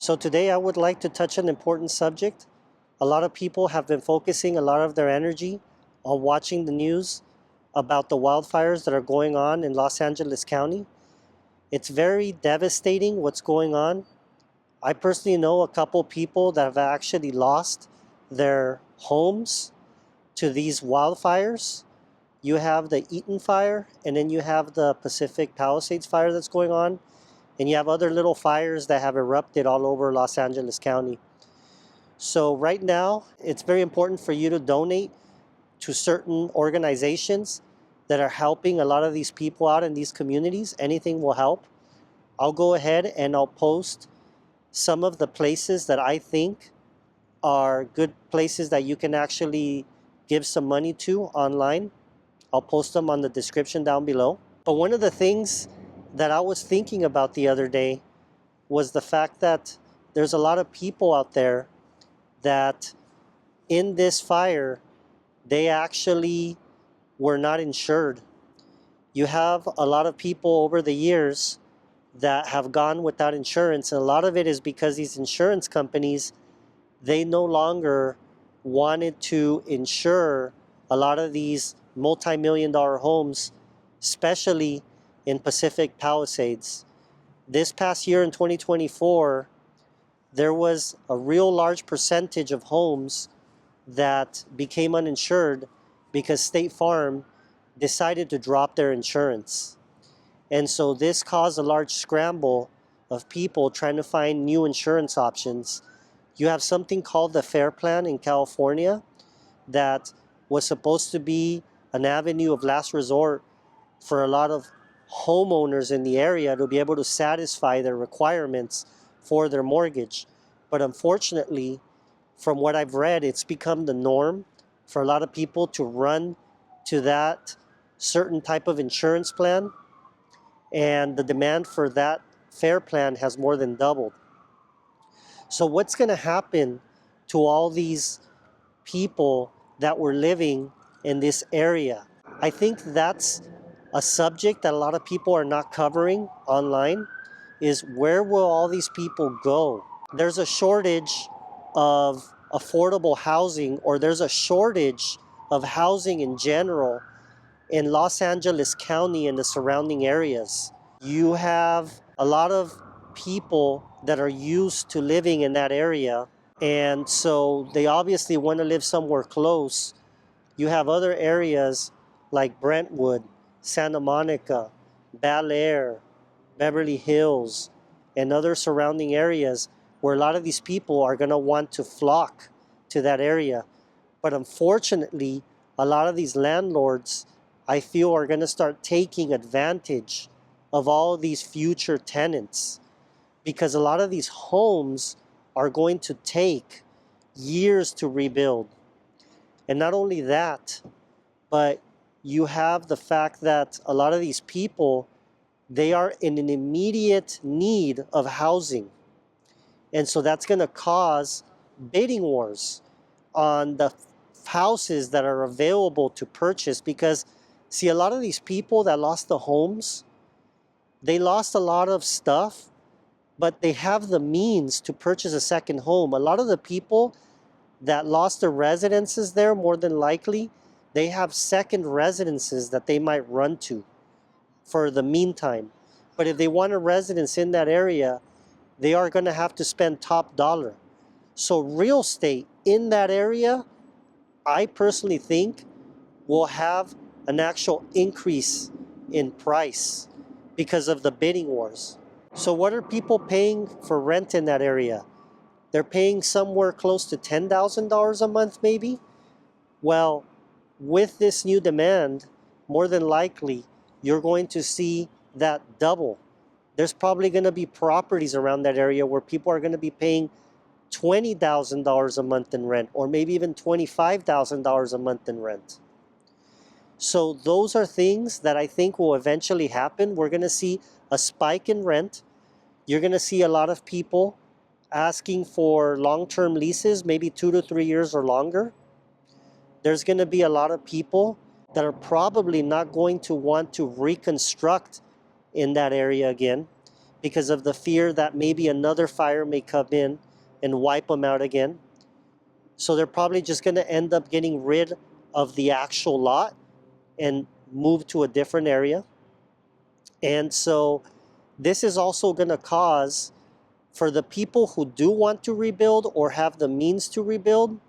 So today I would like to touch an important subject. A lot of people have been focusing a lot of their energy on watching the news about the wildfires that are going on in Los Angeles County. It's very devastating what's going on. I personally know a couple people that have actually lost their homes to these wildfires. You have the Eaton fire, and then you have the Pacific Palisades fire that's going on, and you have other little fires that have erupted all over Los Angeles County. So right now, it's very important for you to donate to certain organizations that are helping a lot of these people out in these communities. Anything will help. I'll go ahead and I'll post some of the places that I think are good places that you can actually give some money to online. I'll post them on the description down below. But one of the things that I was thinking about the other day was the fact that there's a lot of people out there that in this fire, they actually were not insured. You have a lot of people over the years that have gone without insurance, and a lot of it is because these insurance companies, they no longer wanted to insure a lot of these multi-million-dollar homes, especially in Pacific Palisades. This past year in 2024, there was a real large percentage of homes that became uninsured because State Farm decided to drop their insurance. And so this caused a large scramble of people trying to find new insurance options. You have something called the FAIR Plan in California that was supposed to be an avenue of last resort for a lot of homeowners in the area to be able to satisfy their requirements for their mortgage. But unfortunately, from what I've read, it's become the norm for a lot of people to run to that certain type of insurance plan, and the demand for that FAIR Plan has more than doubled. So what's going to happen to all these people that were living in this area? I think that's a subject that a lot of people are not covering online, is where will all these people go? There's a shortage of affordable housing, or there's a shortage of housing in general in Los Angeles County and the surrounding areas. You have a lot of people that are used to living in that area, and so they obviously want to live somewhere close. You have other areas like Brentwood, Santa Monica, Bel Air, Beverly Hills, and other surrounding areas where a lot of these people are going to want to flock to that area. But unfortunately, a lot of these landlords, I feel, are going to start taking advantage of all of these future tenants, because a lot of these homes are going to take years to rebuild. And not only that, but you have the fact that a lot of these people, they are in an immediate need of housing. And so that's going to cause bidding wars on the houses that are available to purchase, because see, a lot of these people that lost the homes, they lost a lot of stuff, but they have the means to purchase a second home. A lot of the people that lost their residences there, more than likely, they have second residences that they might run to for the meantime. But if they want a residence in that area, they are going to have to spend top dollar. So real estate in that area, I personally think, will have an actual increase in price because of the bidding wars. So what are people paying for rent in that area? They're paying somewhere close to $10,000 a month maybe. Well, with this new demand, more than likely, you're going to see that double. There's probably going to be properties around that area where people are going to be paying $20,000 a month in rent, or maybe even $25,000 a month in rent. So those are things that I think will eventually happen. We're going to see a spike in rent. You're going to see a lot of people asking for long-term leases, maybe 2 to 3 years or longer. There's going to be a lot of people that are probably not going to want to reconstruct in that area again, because of the fear that maybe another fire may come in and wipe them out again. So they're probably just going to end up getting rid of the actual lot and move to a different area. And so this is also going to cause, for the people who do want to rebuild or have the means to rebuild,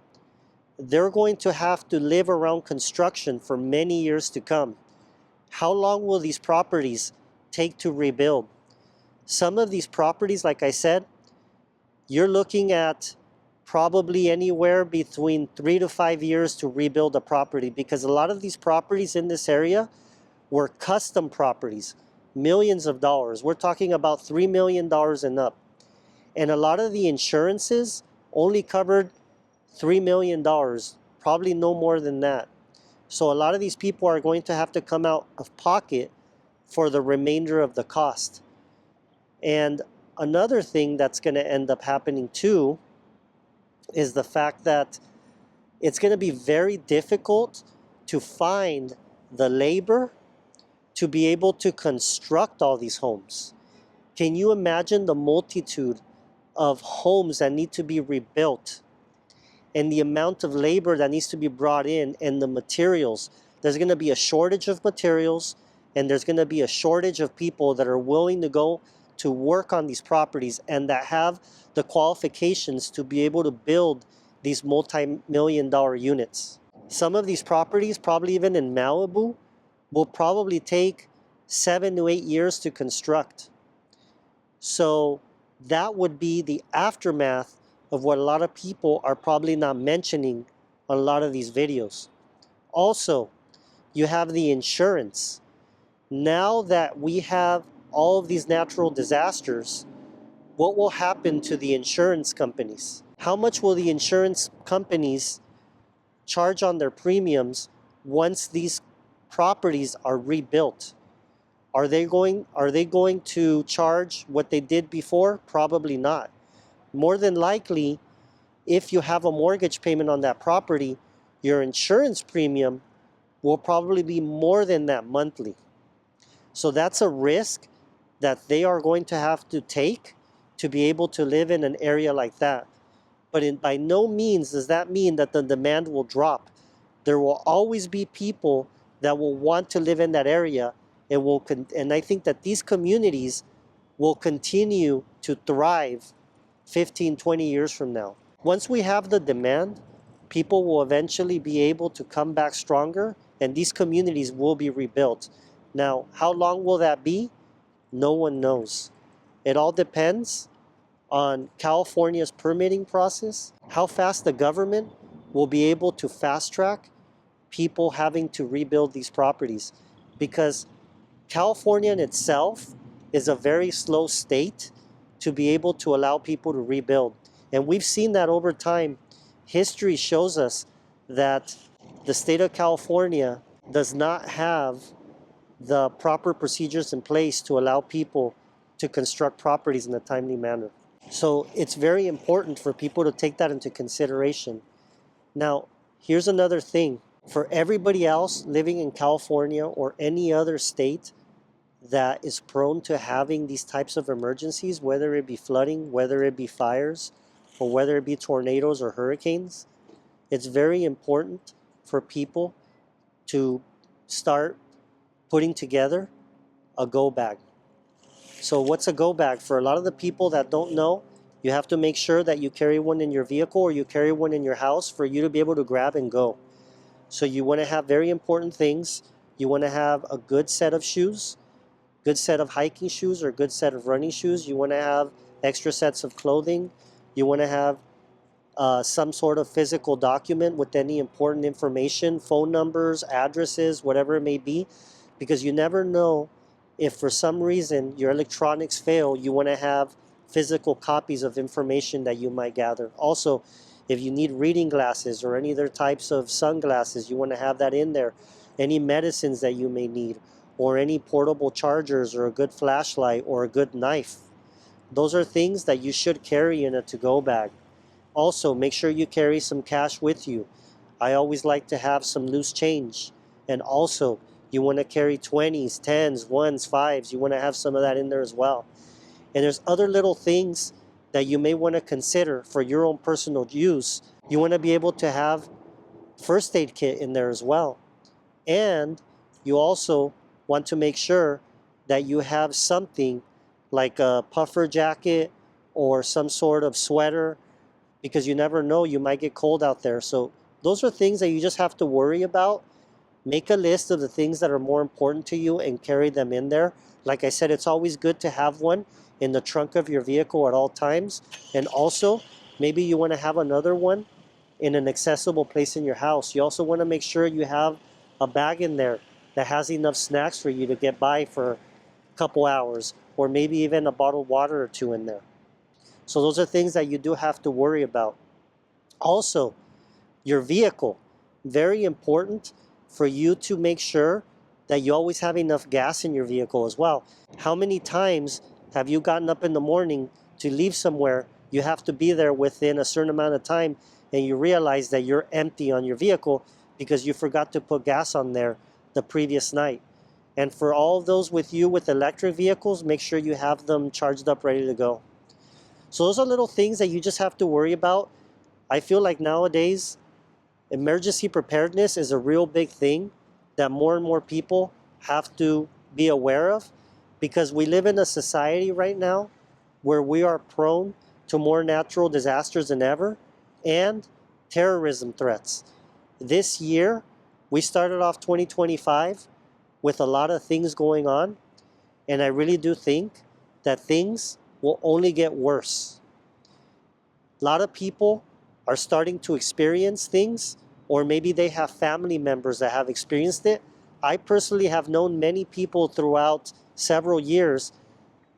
they're going to have to live around construction for many years to come. How long will these properties take to rebuild? Some of these properties, like I said, you're looking at probably anywhere between 3 to 5 years to rebuild a property, because a lot of these properties in this area were custom properties, millions of dollars. We're talking about $3 million and up. And a lot of the insurances only covered $3 million, probably no more than that. So a lot of these people are going to have to come out of pocket for the remainder of the cost. And another thing that's going to end up happening too is the fact that it's going to be very difficult to find the labor to be able to construct all these homes. Can you imagine the multitude of homes that need to be rebuilt and the amount of labor that needs to be brought in and the materials? There's going to be a shortage of materials, and there's going to be a shortage of people that are willing to go to work on these properties and that have the qualifications to be able to build these multi-million-dollar units. Some of these properties, probably even in Malibu, will probably take 7 to 8 years to construct. So that would be the aftermath of what a lot of people are probably not mentioning on a lot of these videos. Also, you have the insurance. Now that we have all of these natural disasters, what will happen to the insurance companies? How much will the insurance companies charge on their premiums once these properties are rebuilt? Are they going to charge what they did before? Probably not. More than likely, if you have a mortgage payment on that property, your insurance premium will probably be more than that monthly. So that's a risk that they are going to have to take to be able to live in an area like that. But by no means does that mean that the demand will drop. There will always be people that will want to live in that area, and I think that these communities will continue to thrive 15, 20 years from now. Once we have the demand, people will eventually be able to come back stronger, and these communities will be rebuilt. Now, how long will that be? No one knows. It all depends on California's permitting process, how fast the government will be able to fast track people having to rebuild these properties. Because California in itself is a very slow state to be able to allow people to rebuild. And we've seen that over time. History shows us that the state of California does not have the proper procedures in place to allow people to construct properties in a timely manner. So it's very important for people to take that into consideration. Now, here's another thing. For everybody else living in California or any other state that is prone to having these types of emergencies, whether it be flooding, whether it be fires, or whether it be tornadoes or hurricanes, it's very important for people to start putting together a go bag. So what's a go bag? For a lot of the people that don't know, you have to make sure that you carry one in your vehicle or you carry one in your house for you to be able to grab and go. So you want to have very important things. You want to have a good set of shoes, good set of hiking shoes or good set of running shoes. You want to have extra sets of clothing. You want to have some sort of physical document with any important information, phone numbers, addresses, whatever it may be, because you never know if for some reason your electronics fail. You want to have physical copies of information that you might gather. Also, if you need reading glasses or any other types of sunglasses, you want to have that in there. Any medicines that you may need, or any portable chargers, or a good flashlight, or a good knife. Those are things that you should carry in a to-go bag. Also, make sure you carry some cash with you. I always like to have some loose change. And also, you want to carry 20s, 10s, 1s, 5s. You want to have some of that in there as well. And there's other little things that you may want to consider for your own personal use. You want to be able to have first aid kit in there as well. And you also want to make sure that you have something like a puffer jacket or some sort of sweater, because you never know, you might get cold out there. So those are things that you just have to worry about. Make a list of the things that are more important to you and carry them in there. Like I said, it's always good to have one in the trunk of your vehicle at all times. And also, maybe you want to have another one in an accessible place in your house. You also want to make sure you have a bag in there that has enough snacks for you to get by for a couple hours, or maybe even a bottled water or two in there. So those are things that you do have to worry about. Also, your vehicle, very important for you to make sure that you always have enough gas in your vehicle as well. How many times have you gotten up in the morning to leave somewhere, you have to be there within a certain amount of time, and you realize that you're empty on your vehicle because you forgot to put gas on there the previous night? And for all of those with you with electric vehicles, make sure you have them charged up, ready to go. So those are little things that you just have to worry about. I feel like nowadays, emergency preparedness is a real big thing that more and more people have to be aware of, because we live in a society right now where we are prone to more natural disasters than ever and terrorism threats. This year, we started off 2025 with a lot of things going on, and I really do think that things will only get worse. A lot of people are starting to experience things, or maybe they have family members that have experienced it. I personally have known many people throughout several years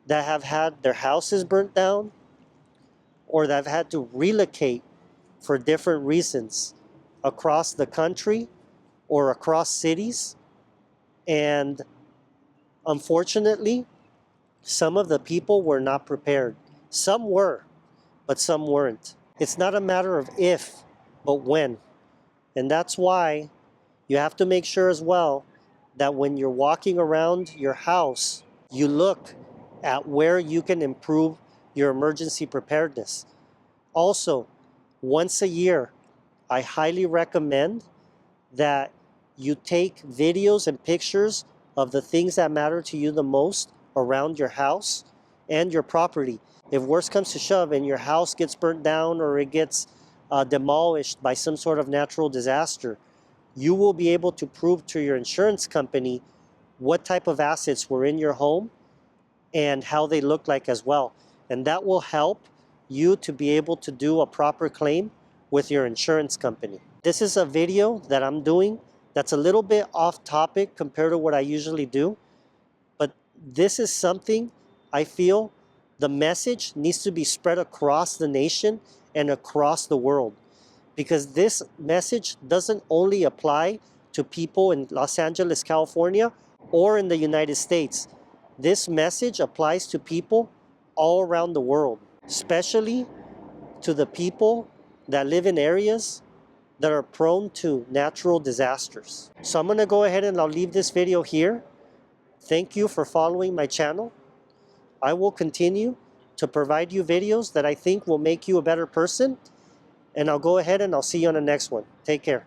that have had their houses burnt down, or that have had to relocate for different reasons across the country or across cities. And unfortunately, some of the people were not prepared. Some were, but some weren't. It's not a matter of if, but when. And that's why you have to make sure as well that when you're walking around your house, you look at where you can improve your emergency preparedness. Also, once a year, I highly recommend that you take videos and pictures of the things that matter to you the most around your house and your property. If worse comes to shove and your house gets burnt down or it gets demolished by some sort of natural disaster, you will be able to prove to your insurance company what type of assets were in your home and how they look like as well. And that will help you to be able to do a proper claim with your insurance company. This is a video that I'm doing that's a little bit off topic compared to what I usually do, but this is something I feel the message needs to be spread across the nation and across the world, because this message doesn't only apply to people in Los Angeles, California, or in the United States. This message applies to people all around the world, especially to the people that live in areas that are prone to natural disasters. So I'm gonna go ahead and I'll leave this video here. Thank you for following my channel. I will continue to provide you videos that I think will make you a better person, and I'll go ahead and I'll see you on the next one. Take care.